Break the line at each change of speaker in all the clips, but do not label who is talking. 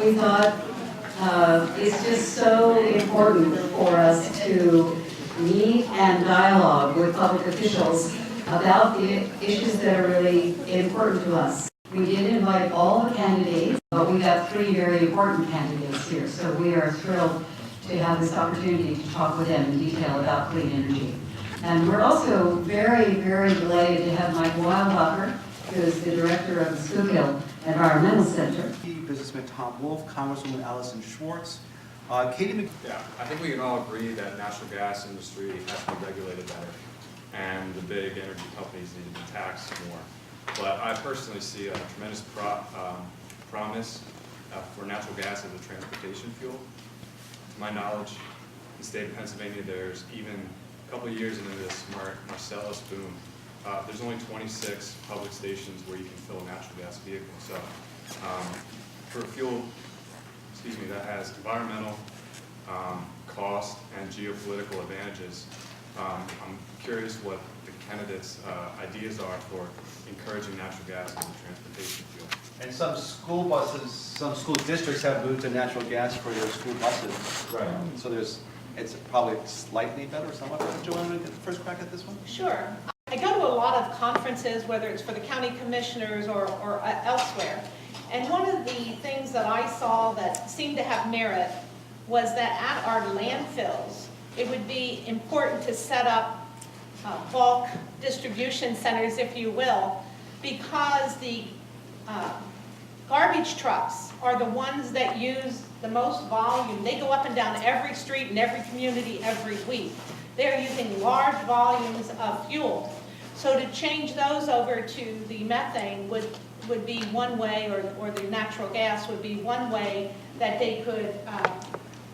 We thought it's just so important for us to meet and dialogue with public officials about the issues that are really important to us. We did invite all the candidates, but we got 3 very important candidates here, so we are thrilled to have this opportunity to talk with them in detail about clean energy. And we're also very, very delighted to have Mike Wildhofer, who is the director of the Schuylkill Environmental Center.
Businessman Tom Wolf, Congresswoman Allison Schwartz, Katie Mc...
Yeah, I think we can all agree that natural gas industry has to be regulated better, and the big energy companies need to be taxed more. But I personally see a tremendous promise for natural gas as a transportation fuel. To my knowledge, in the state of Pennsylvania, there's even a couple of years into this Marcellus boom, there's only 26 public stations where you can fill a natural gas vehicle. So for a fuel, that has environmental, cost, and geopolitical advantages, I'm curious what the candidates' ideas are for encouraging natural gas as a transportation fuel.
And some school districts have moved to natural gas for their school buses.
Right.
So it's probably slightly better, somewhat better. Joanne, want to get the first crack at this one?
Sure. I go to a lot of conferences, whether it's for the county commissioners or elsewhere. And one of the things that I saw that seemed to have merit was that at our landfills, it would be important to set up bulk distribution centers, if you will, because the garbage trucks are the ones that use the most volume. They go up and down every street in every community every week. They're using large volumes of fuel. So to change those over to the methane would be one way, or the natural gas would be one way that they could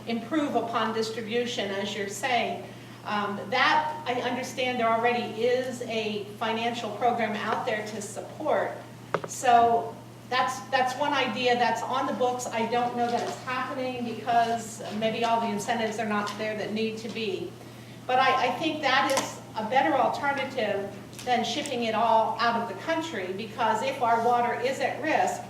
improve upon distribution, as you're saying. That, I understand there already is a financial program out there to support. So that's one idea that's on the books. I don't know that it's happening because maybe all the incentives are not there that need to be. But I think that is a better alternative than shipping it all out of the country, because if our water is at risk,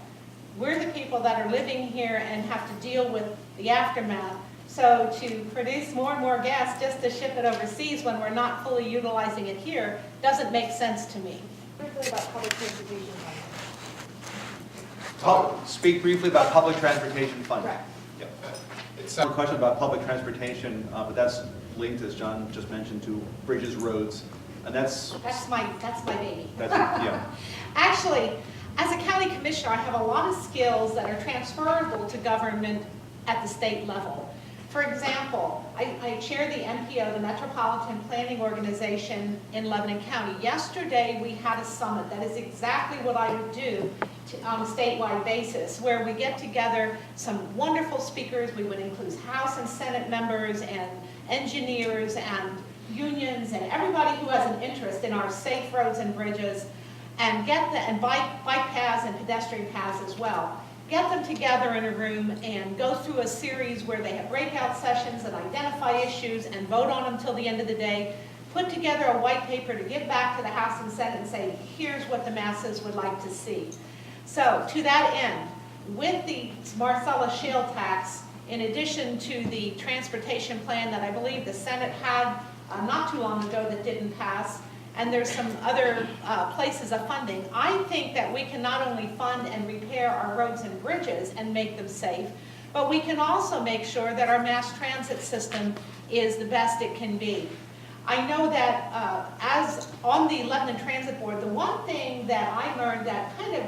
we're the people that are living here and have to deal with the aftermath. So to produce more and more gas just to ship it overseas when we're not fully utilizing it here doesn't make sense to me. Briefly about public transportation funding.
Speak briefly about public transportation funding.
Correct.
Yep. It's a question about public transportation, but that's linked, as John just mentioned, to bridges, roads, and that's
my baby.
Yeah.
Actually, as a county commissioner, I have a lot of skills that are transferable to government at the state level. For example, I chair the MPO, the Metropolitan Planning Organization in Lebanon County. Yesterday, we had a summit. That is exactly what I would do on a statewide basis, where we get together some wonderful speakers. We would include House and Senate members and engineers and unions and everybody who has an interest in our safe roads and bridges, and bike paths and pedestrian paths as well. Get them together in a room and go through a series where they have breakout sessions and identify issues and vote on them till the end of the day. Put together a white paper to give back to the House and Senate and say, here's what the masses would like to see. So to that end, with the Marcellus shale tax, in addition to the transportation plan that I believe the Senate had not too long ago that didn't pass, and there's some other places of funding, I think that we can not only fund and repair our roads and bridges and make them safe, but we can also make sure that our mass transit system is the best it can be. I know that as on the Lebanon Transit Board, the one thing that I learned that kind of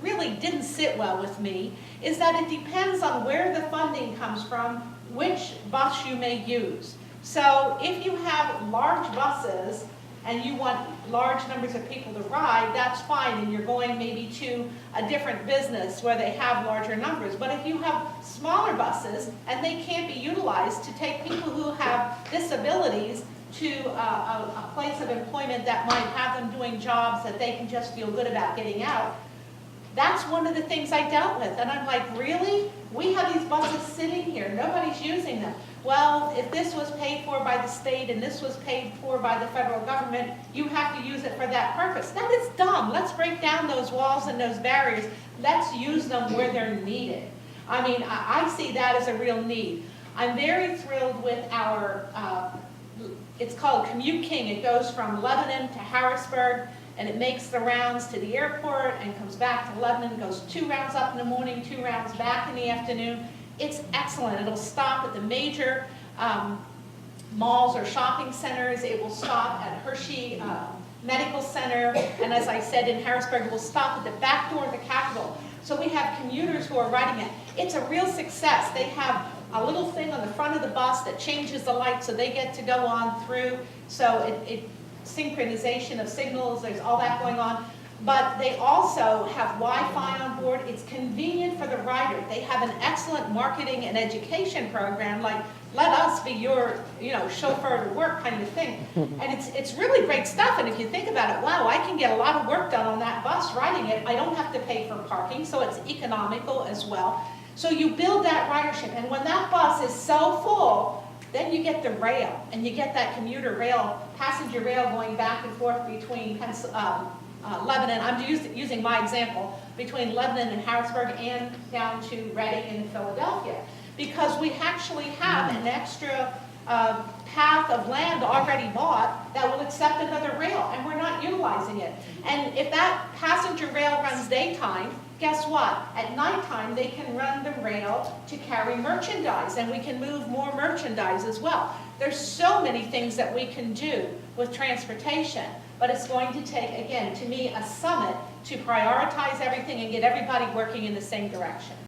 really didn't sit well with me is that it depends on where the funding comes from, which bus you may use. So if you have large buses and you want large numbers of people to ride, that's fine, and you're going maybe to a different business where they have larger numbers. But if you have smaller buses and they can't be utilized to take people who have disabilities to a place of employment that might have them doing jobs that they can just feel good about getting out, that's one of the things I dealt with. And I'm like, really? We have these buses sitting here, nobody's using them. Well, if this was paid for by the state and this was paid for by the federal government, you have to use it for that purpose. That is dumb. Let's break down those walls and those barriers. Let's use them where they're needed. I mean, I see that as a real need. I'm very thrilled with our, it's called Commute King. It goes from Lebanon to Harrisburg, and it makes the rounds to the airport and comes back to Lebanon, goes 2 rounds up in the morning, 2 rounds back in the afternoon. It's excellent. It'll stop at the major malls or shopping centers. It will stop at Hershey Medical Center, and as I said, in Harrisburg, it will stop at the back door of the Capitol. So we have commuters who are riding it. It's a real success. They have a little thing on the front of the bus that changes the light so they get to go on through. So synchronization of signals, there's all that going on. But they also have Wi-Fi on board. It's convenient for the rider. They have an excellent marketing and education program, like let us be your, chauffeur to work kind of thing. And it's really great stuff. And if you think about it, wow, I can get a lot of work done on that bus riding it. I don't have to pay for parking, so it's economical as well. So you build that ridership, and when that bus is so full, then you get the rail, and you get that commuter rail, passenger rail going back and forth between Lebanon. I'm using my example, between Lebanon and Harrisburg and down to Reading and Philadelphia, because we actually have an extra path of land already bought that will accept another rail, and we're not utilizing it. And if that passenger rail runs daytime, guess what? At nighttime, they can run the rail to carry merchandise, and we can move more merchandise as well. There's so many things that we can do with transportation, but it's going to take, again, to me, a summit to prioritize everything and get everybody working in the same direction.